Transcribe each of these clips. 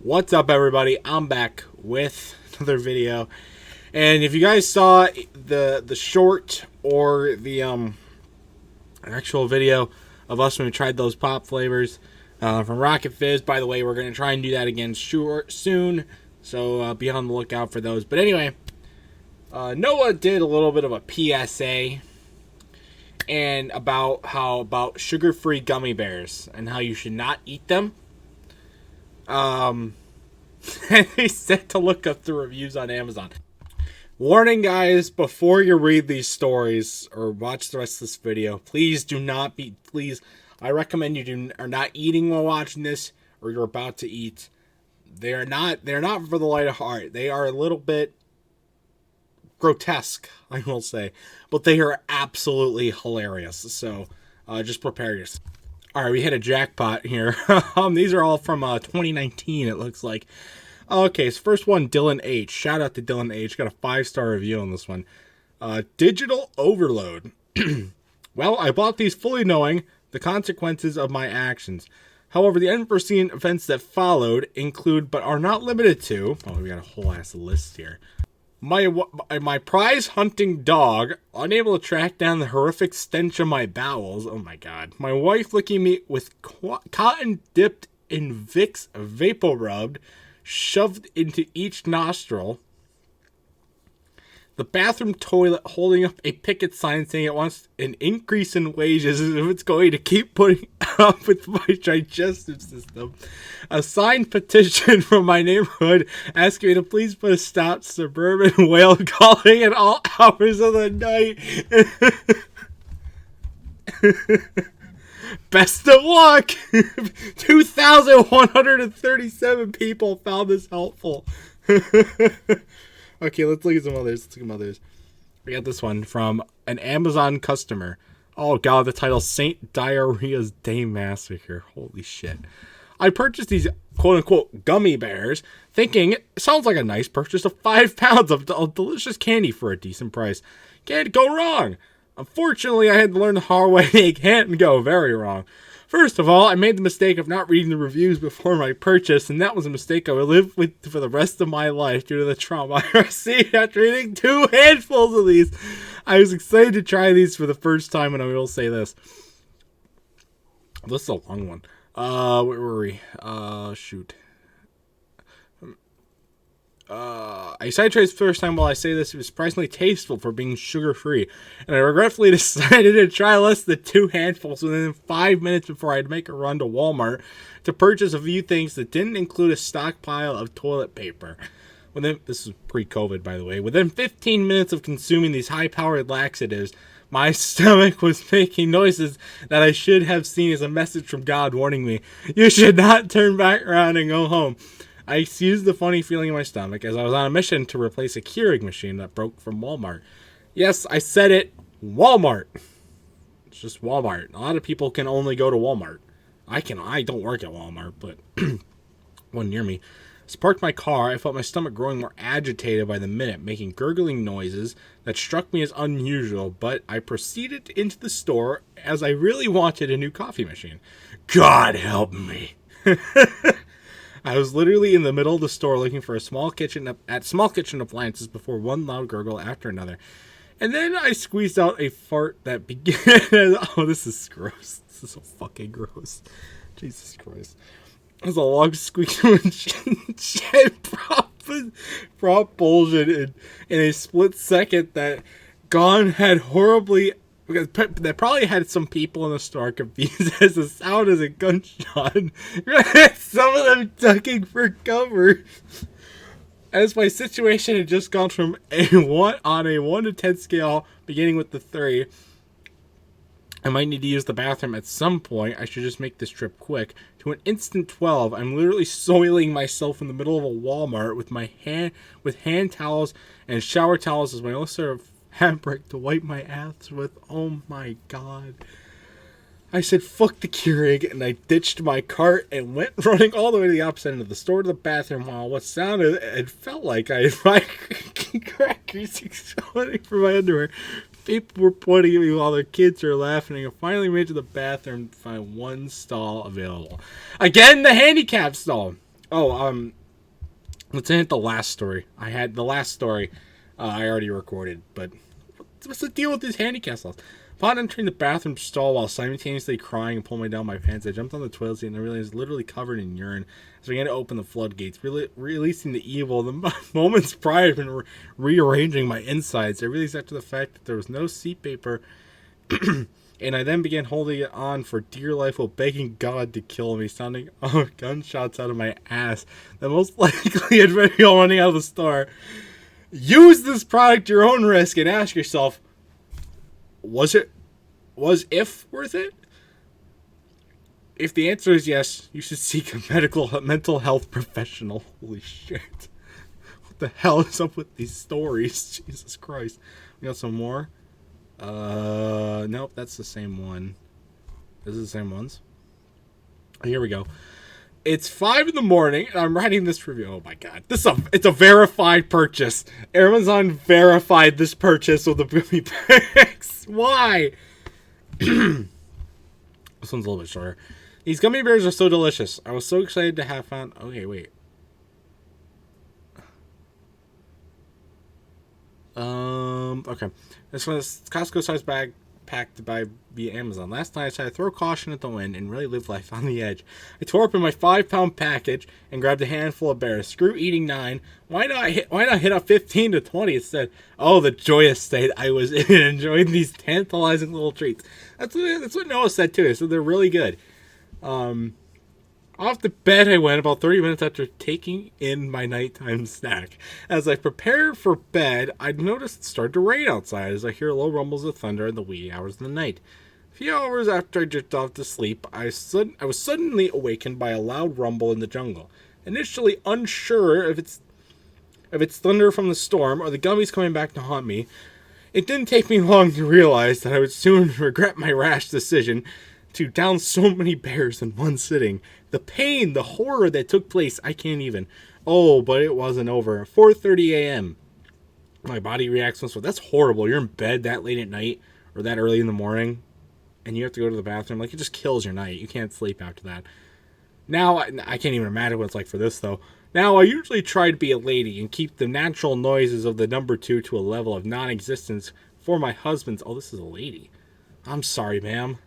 What's up, everybody? I'm back with another video, and if you guys saw the short or the actual video of us when we tried those pop flavors from Rocket Fizz, by the way, we're gonna try and do that again soon, so be on the lookout for those. But anyway, Noah did a little bit of a PSA and about sugar-free gummy bears and how you should not eat them. And he said to look up the reviews on Amazon. Warning, guys, before you read these stories or watch the rest of this video, please do not be, I recommend you are not eating while watching this, or you're about to eat. They're not for the light of heart. They are a little bit grotesque, I will say, but they are absolutely hilarious. So just prepare yourself. All right, we hit a jackpot here. These are all from 2019, it looks like. Okay, so first one, Dylan H. Shout out to Dylan H. Got a 5-star review on this one. Digital overload. Well, I bought these fully knowing the consequences of my actions. However, the unforeseen events that followed include, but are not limited to... Oh, we got a whole ass list here. My prize hunting dog, unable to track down the horrific stench of my bowels. Oh my god. My wife licking me with cotton dipped in Vicks vapor rubbed, shoved into each nostril. The bathroom toilet holding up a picket sign saying it wants an increase in wages as if it's going to keep putting up with my digestive system. A signed petition from my neighborhood asking me to please put a stop to suburban whale calling at all hours of the night. Best of luck! 2,137 people found this helpful. Okay, let's look at some others. We got this one from an Amazon customer. Oh god, the title, Saint Diarrhea's Day Massacre. Holy shit. I purchased these quote-unquote gummy bears, thinking it sounds like a nice purchase of 5 pounds of delicious candy for a decent price. Can't go wrong. Unfortunately, I had to learn the hard way it can't go very wrong. First of all, I made the mistake of not reading the reviews before my purchase, and that was a mistake I would live with for the rest of my life due to the trauma I received after eating 2 handfuls of these. I was excited to try these for the first time, and I will say this. This is a long one. Where were we? Shoot. I decided to try this first time. While I say this, it was surprisingly tasteful for being sugar-free, and I regretfully decided to try less than 2 handfuls within 5 minutes before I'd make a run to Walmart to purchase a few things that didn't include a stockpile of toilet paper. This is pre-COVID, by the way. Within 15 minutes of consuming these high-powered laxatives, my stomach was making noises that I should have seen as a message from God warning me, you should not turn back around and go home. I excused the funny feeling in my stomach as I was on a mission to replace a Keurig machine that broke from Walmart. Yes, I said it, Walmart. It's just Walmart. A lot of people can only go to Walmart. I don't work at Walmart, but one near me. As I parked my car, I felt my stomach growing more agitated by the minute, making gurgling noises that struck me as unusual, but I proceeded into the store as I really wanted a new coffee machine. God help me. I was literally in the middle of the store looking for a small kitchen appliances before one loud gurgle after another. And then I squeezed out a fart that began... Oh, this is gross. This is so fucking gross. Jesus Christ. It was a long squeak and shed propulsion in a split second that Gone had horribly... That probably had some people in the store confused as the sound as a gunshot. Some of them ducking for cover. As my situation had just gone from on a 1 to 10 scale, beginning with the 3, I might need to use the bathroom at some point. I should just make this trip quick. To an instant 12, I'm literally soiling myself in the middle of a Walmart with hand towels and shower towels as my only sort of fabric to wipe my ass with. Oh my god. I said fuck the Keurig, and I ditched my cart and went running all the way to the opposite end of the store to the bathroom while what sounded and felt like I had my crackers exploding from my underwear. People were pointing at me while their kids were laughing. I finally made it to the bathroom to find one stall available. Again, the handicap stall. Oh, let's hit the last story. I had the last story I already recorded, but what's the deal with these handicap stalls? Upon entering the bathroom stall while simultaneously crying and pulling down my pants, I jumped on the toilet seat and I realized it was literally covered in urine. As I began to open the floodgates, releasing the evil. The moments prior had been rearranging my insides. I realized after the fact that there was no seat paper, and I then began holding it on for dear life while begging God to kill me, sounding gunshots out of my ass that most likely had been running out of the store. Use this product at your own risk and ask yourself, was if worth it? If the answer is yes, you should seek a mental health professional. Holy shit. What the hell is up with these stories? Jesus Christ. We got some more. Nope, that's the same one. This is the same ones. Here we go. It's 5 in the morning, and I'm writing this review. Oh my god. It's a verified purchase. Amazon verified this purchase with the Gummy bears. Why? This one's a little bit shorter. These gummy bears are so delicious. I was so excited to have found... Okay, wait. Okay. This one's Costco-sized bag packed to buy via Amazon. Last night I decided to throw caution at the wind and really live life on the edge. I tore open my 5-pound package and grabbed a handful of bears. Screw eating 9. Why not hit up 15 to 20 instead? Oh, the joyous state I was in, enjoying these tantalizing little treats. That's what Noah said too. So they're really good. Off to bed I went about 30 minutes after taking in my nighttime snack. As I prepared for bed, I noticed it started to rain outside as I hear low rumbles of thunder in the wee hours of the night. A few hours after I drifted off to sleep, I was suddenly awakened by a loud rumble in the jungle. Initially unsure if it's thunder from the storm or the gummies coming back to haunt me, it didn't take me long to realize that I would soon regret my rash decision to down so many bears in one sitting. The pain, the horror that took place, I can't even. Oh, but it wasn't over. 4:30 a.m. My body reacts once. That's horrible. You're in bed that late at night or that early in the morning, and you have to go to the bathroom. Like, it just kills your night. You can't sleep after that. Now, I can't even imagine what it's like for this, though. Now, I usually try to be a lady and keep the natural noises of the number 2 to a level of non-existence for my husband's... Oh, this is a lady. I'm sorry, ma'am.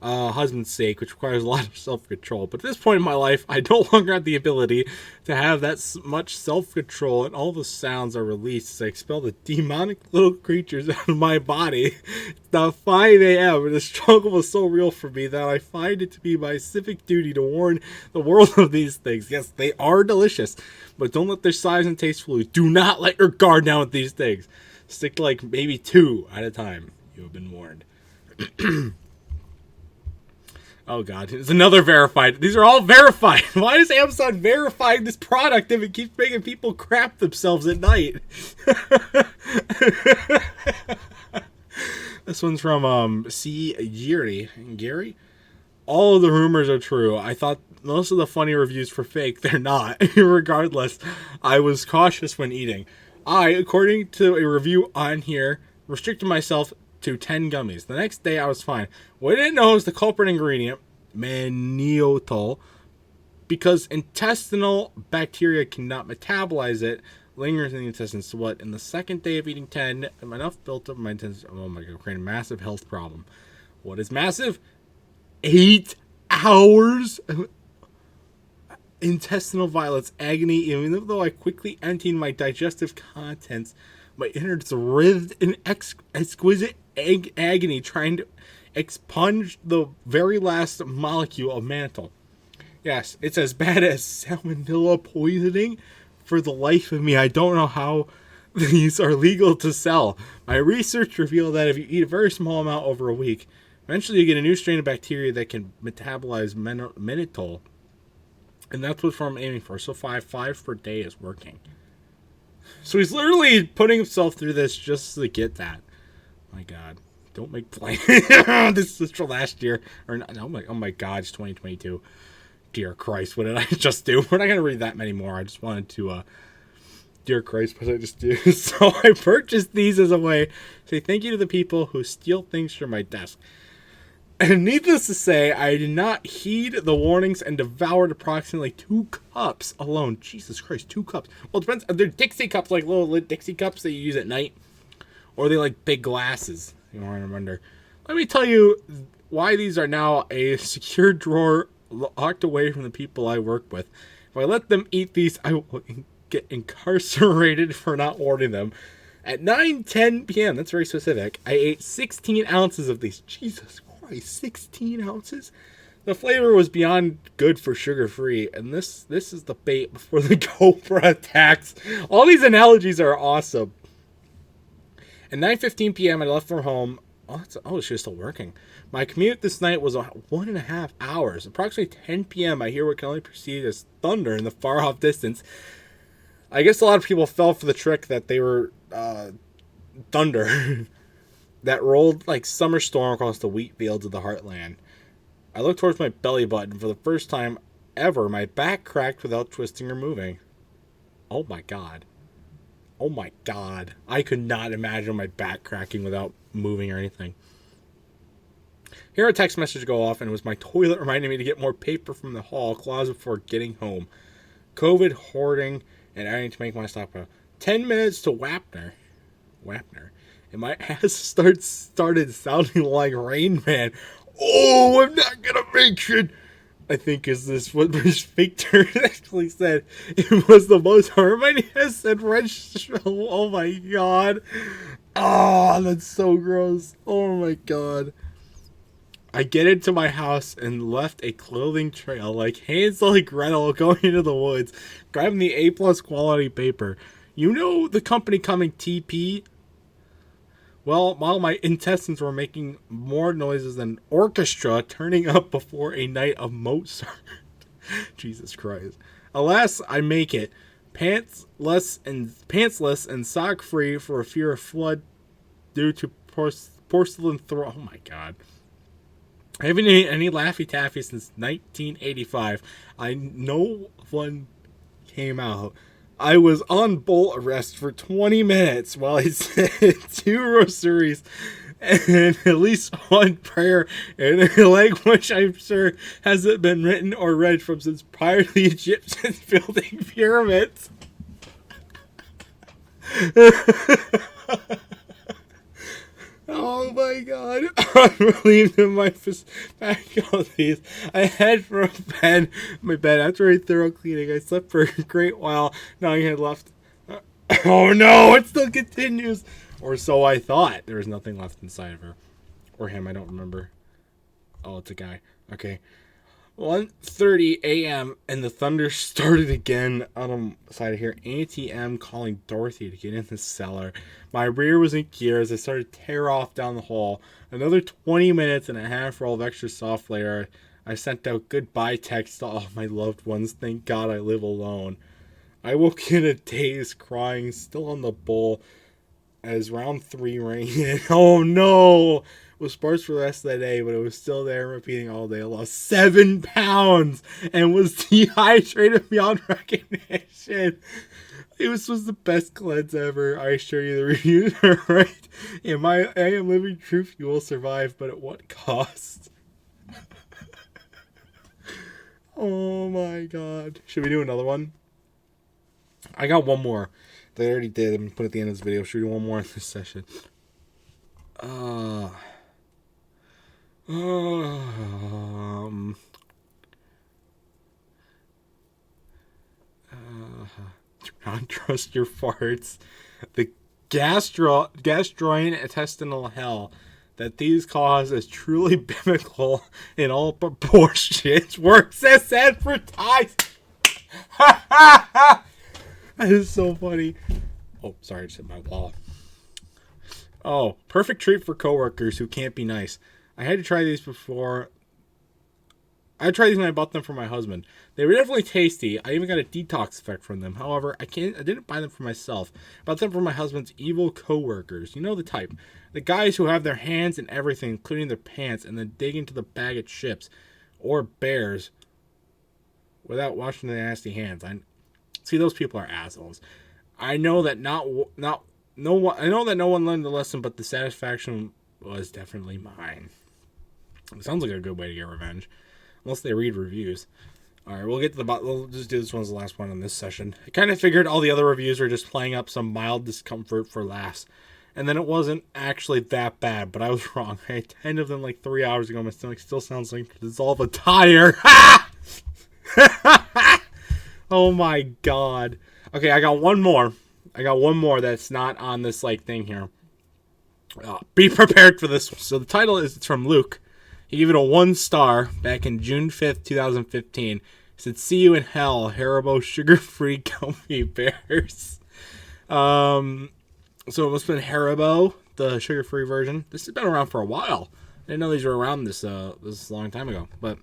Husband's sake, which requires a lot of self-control. But at this point in my life, I no longer have the ability to have that much self-control, and all the sounds are released as I expel the demonic little creatures out of my body. It's now 5 a.m., and the struggle was so real for me that I find it to be my civic duty to warn the world of these things. Yes, they are delicious, but don't let their size and taste fool you. Do not let your guard down with these things. Stick to like maybe 2 at a time. You have been warned. Oh god, it's another verified. These are all verified. Why is Amazon verifying this product if it keeps making people crap themselves at night? This one's from C. Gary. All of the rumors are true. I thought most of the funny reviews were fake. They're not. Regardless, I was cautious when eating. I, according to a review on here, restricted myself to 10 gummies. The next day I was fine. What I didn't know is the culprit ingredient, mannitol, because intestinal bacteria cannot metabolize it, lingers in the intestines. So what? In the second day of eating 10, enough built up in my intestines. Oh my god, creating a massive health problem. What is massive? 8 hours of intestinal violence, agony, even though I quickly emptied my digestive contents. My innards writhed in exquisite agony trying to expunge the very last molecule of mannitol. Yes, it's as bad as salmonella poisoning. For the life of me, I don't know how these are legal to sell. My research revealed that if you eat a very small amount over a week, eventually you get a new strain of bacteria that can metabolize mannitol. And that's what I'm aiming for. So 5 per day is working. So he's literally putting himself through this just to get that. My god. Don't make plans. This is for last year. Or not, oh my god, it's 2022. Dear Christ, what did I just do? We're not going to read that many more. I just wanted to, dear Christ, what did I just do? So I purchased these as a way to say thank you to the people who steal things from my desk. And needless to say, I did not heed the warnings and devoured approximately 2 cups alone. Jesus Christ, 2 cups. Well, it depends. They're Dixie cups, like little Dixie cups that you use at night. Or are they like big glasses? You know what I wonder. Let me tell you why these are now a secure drawer locked away from the people I work with. If I let them eat these, I will get incarcerated for not ordering them. At 9:10 p.m., that's very specific, I ate 16 ounces of these. Jesus Christ, 16 ounces? The flavor was beyond good for sugar-free, and this is the bait before the Cobra attacks. All these analogies are awesome. At 9:15 p.m., I left for home. She's still working. My commute this night was 1.5 hours. Approximately 10 p.m., I hear what can only perceive as thunder in the far-off distance. I guess a lot of people fell for the trick that they were thunder that rolled like summer storm across the wheat fields of the heartland. I looked towards my belly button. For the first time ever, my back cracked without twisting or moving. Oh my god. Oh my god. I could not imagine my back cracking without moving or anything. Here a text message go off, and it was my toilet reminding me to get more paper from the hall closet before getting home. COVID, hoarding, and I need to make my stop. 10 minutes to Wapner. And my ass started sounding like Rain Man. Oh, I'm not gonna make it. I think is this what Victor actually said. It was the most Hermione has said Red Show. Oh my god. Oh, that's so gross. Oh my god. I get into my house and left a clothing trail like Hansel and Gretel going into the woods, grabbing the A+ quality paper. You know the company coming TP? Well, while my intestines were making more noises than orchestra turning up before a night of Mozart. Jesus Christ. Alas, I make it. Pantsless and sock free for a fear of flood due to porcelain throat. Oh my god. I haven't eaten any Laffy Taffy since 1985. No one came out. I was on bolt arrest for 20 minutes while I said 2 rosaries and at least one prayer in a language I'm sure hasn't been written or read from since prior to the Egyptians building pyramids. Oh my god. I'm relieved in my faculties. I had for my bed after a thorough cleaning. I slept for a great while, knowing I had left. Oh no, it still continues. Or so I thought. There was nothing left inside of her. Or him, I don't remember. Oh, it's a guy. Okay. 1:30 a.m. and the thunder started again on the side of here. Auntie M calling Dorothy to get in the cellar. My rear was in gear as I started to tear off down the hall. Another 20 minutes and a half roll of extra soft layer. I sent out goodbye texts to all my loved ones. Thank God I live alone. I woke in a daze, crying, still on the bowl as round 3 rang in. Oh no! It was sparse for the rest of the day, but it was still there, repeating all day. I lost 7 pounds and was dehydrated beyond recognition. This was the best cleanse ever. I assure you the reviews are right. I am living proof you will survive, but at what cost? Oh my god. Should we do another one? I got one more. I already did. I'm going to put it at the end of this video. Should we do one more in this session? Do not trust your farts. The gastrointestinal hell that these cause is truly biblical in all proportions. Works as advertised. That is so funny. Oh, sorry, I just hit my wall. Oh, perfect treat for coworkers who can't be nice. I had to try these before. I tried these when I bought them for my husband. They were definitely tasty. I even got a detox effect from them. However, I didn't buy them for myself. I bought them for my husband's evil coworkers. You know the type. The guys who have their hands in everything, including their pants, and then dig into the bag of chips or bears without washing their nasty hands. See, those people are assholes. I know that no one learned the lesson, but the satisfaction was definitely mine. It sounds like a good way to get revenge. Unless they read reviews. Alright, we'll get to the bottom. We'll just do this one as the last one in this session. I kind of figured all the other reviews were just playing up some mild discomfort for laughs. And then it wasn't actually that bad, but I was wrong. I had 10 of them like 3 hours ago. My stomach still sounds like dissolve a tire. Oh my god. Okay, I got one more. That's not on this like thing here. Be prepared for this one. So the title is, it's from Luke. He gave it a 1 star back in June 5th, 2015. He said, "See you in hell, Haribo sugar-free gummy bears." So it must have been Haribo, the sugar-free version. This has been around for a while. I didn't know these were around this long time ago. But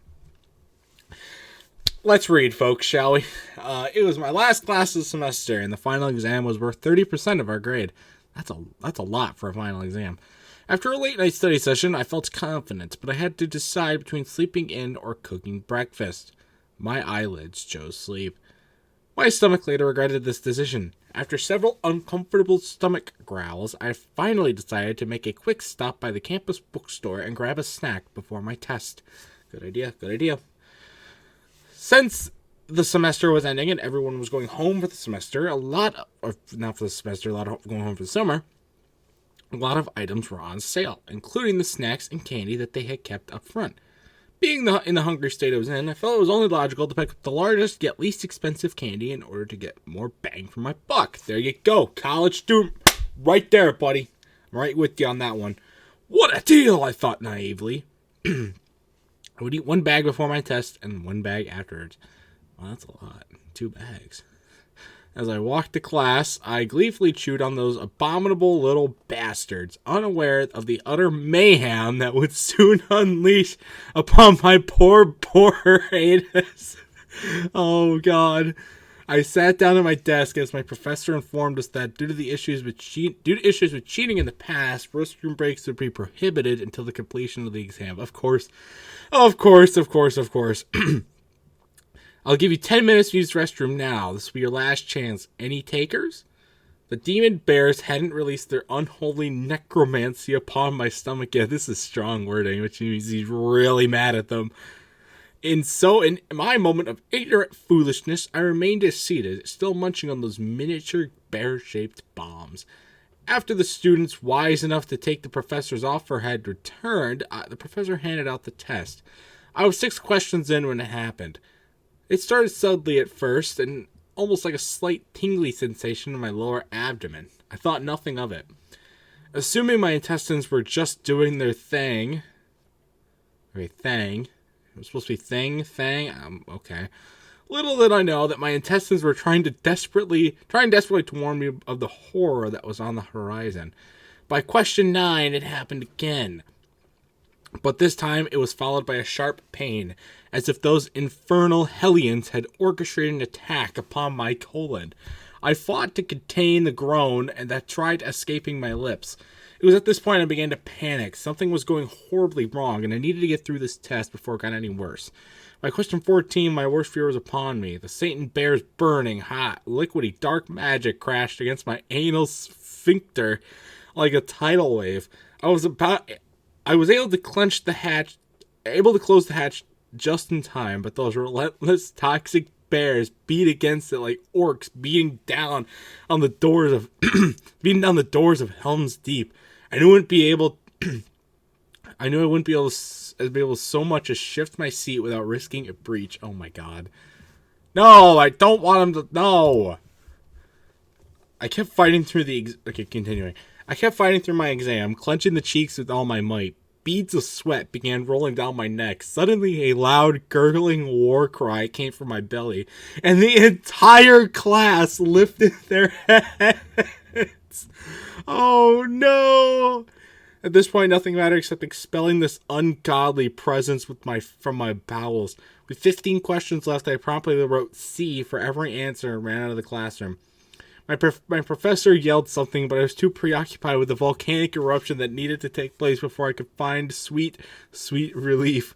let's read, folks, shall we? It was my last class of the semester, and the final exam was worth 30% of our grade. That's a lot for a final exam. After a late night study session, I felt confident, but I had to decide between sleeping in or cooking breakfast. My eyelids chose sleep. My stomach later regretted this decision. After several uncomfortable stomach growls, I finally decided to make a quick stop by the campus bookstore and grab a snack before my test. Good idea. Since the semester was ending and everyone was going home for the semester, going home for the summer, a lot of items were on sale, including the snacks and candy that they had kept up front. Being in the hungry state I was in, I felt it was only logical to pick up the largest yet least expensive candy in order to get more bang for my buck. There you go, college student. Right there, buddy. I'm right with you on that one. What a deal, I thought naively. I would eat 1 bag before my test and 1 bag afterwards. Well, that's a lot. 2 bags. As I walked to class, I gleefully chewed on those abominable little bastards, unaware of the utter mayhem that would soon unleash upon my poor anus. Oh, God. I sat down at my desk as my professor informed us that due to issues with cheating in the past, restroom breaks would be prohibited until the completion of the exam. Of course. I'll give you 10 minutes to use the restroom now. This will be your last chance. Any takers? The demon bears hadn't released their unholy necromancy upon my stomach yet. This is strong wording, which means he's really mad at them. In my moment of ignorant foolishness, I remained seated, still munching on those miniature bear-shaped bombs. After the students wise enough to take the professor's offer had returned, the professor handed out the test. I was 6 questions in when it happened. It started subtly at first, and almost like a slight tingly sensation in my lower abdomen. I thought nothing of it. Assuming my intestines were just doing their thing. It was supposed to be thing. Okay. Little did I know that my intestines were trying desperately to warn me of the horror that was on the horizon. By question 9, it happened again. But this time, it was followed by a sharp pain, as if those infernal hellions had orchestrated an attack upon my colon. I fought to contain the groan and that tried escaping my lips. It was at this point I began to panic. Something was going horribly wrong, and I needed to get through this test before it got any worse. By question 14, my worst fear was upon me. The Satan bear's burning, hot, liquidy, dark magic crashed against my anal sphincter like a tidal wave. I was able to close the hatch just in time, but those relentless toxic bears beat against it like orcs beating down on the doors of Helm's Deep. I knew I wouldn't be able to so much as shift my seat without risking a breach. Oh my god. No, I don't want him to. No. I kept fighting through continuing. I kept fighting through my exam, clenching the cheeks with all my might. Beads of sweat began rolling down my neck. Suddenly, a loud, gurgling war cry came from my belly, and the entire class lifted their heads. Oh, no! At this point, nothing mattered except expelling this ungodly presence from my bowels. With 15 questions left, I promptly wrote C for every answer and ran out of the classroom. My professor yelled something, but I was too preoccupied with the volcanic eruption that needed to take place before I could find sweet relief.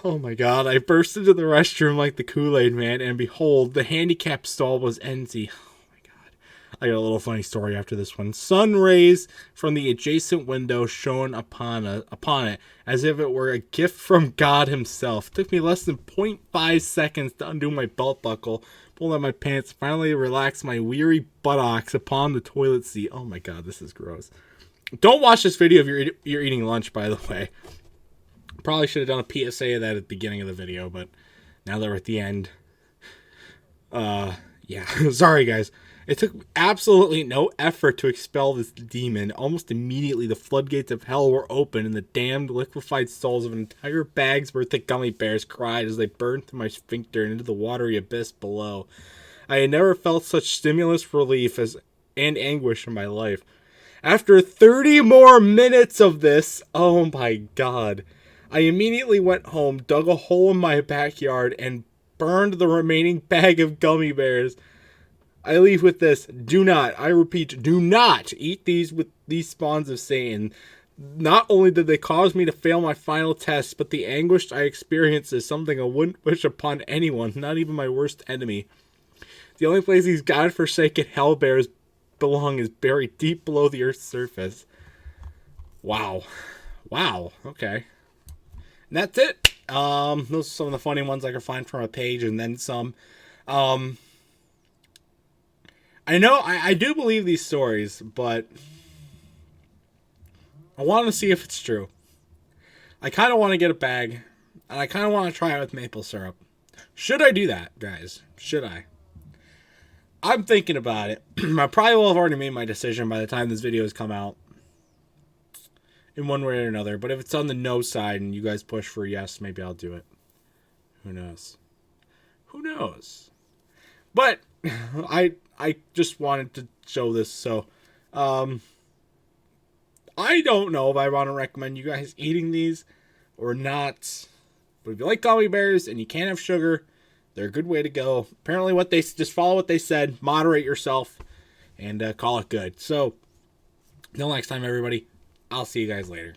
Oh my god, I burst into the restroom like the Kool-Aid Man, and behold, the handicap stall was empty. Oh my god. I got a little funny story after this one. Sun rays from the adjacent window shone upon it as if it were a gift from God himself. It took me less than 0.5 seconds to undo my belt buckle, pull out my pants, finally relax my weary buttocks upon the toilet seat. Oh my god, this is gross. Don't watch this video if you're eating lunch, by the way. Probably should have done a PSA of that at the beginning of the video, but now that we're at the end. Yeah. Sorry, guys. It took absolutely no effort to expel this demon. Almost immediately, the floodgates of hell were open, and the damned, liquefied souls of an entire bag's worth of gummy bears cried as they burned through my sphincter and into the watery abyss below. I had never felt such stimulus relief and anguish in my life. After 30 more minutes of this, oh my god, I immediately went home, dug a hole in my backyard, and burned the remaining bag of gummy bears. I leave with this: do not, I repeat, do not eat these with these spawns of Satan. Not only did they cause me to fail my final test, but the anguish I experienced is something I wouldn't wish upon anyone, not even my worst enemy. The only place these godforsaken hell bears belong is buried deep below the earth's surface. Wow. Wow. Okay. And that's it. Those are some of the funny ones I could find from a page, and then some. I know, I do believe these stories, but I want to see if it's true. I kind of want to get a bag, and I kind of want to try it with maple syrup. Should I do that, guys? Should I? I'm thinking about it. I probably will have already made my decision by the time this video has come out, in one way or another. But if it's on the no side and you guys push for yes, maybe I'll do it. Who knows? Who knows? But I just wanted to show this, so I don't know if I want to recommend you guys eating these or not. But if you like gummy bears and you can't have sugar, they're a good way to go. Apparently, just follow what they said, moderate yourself, and call it good. So, until next time, everybody, I'll see you guys later.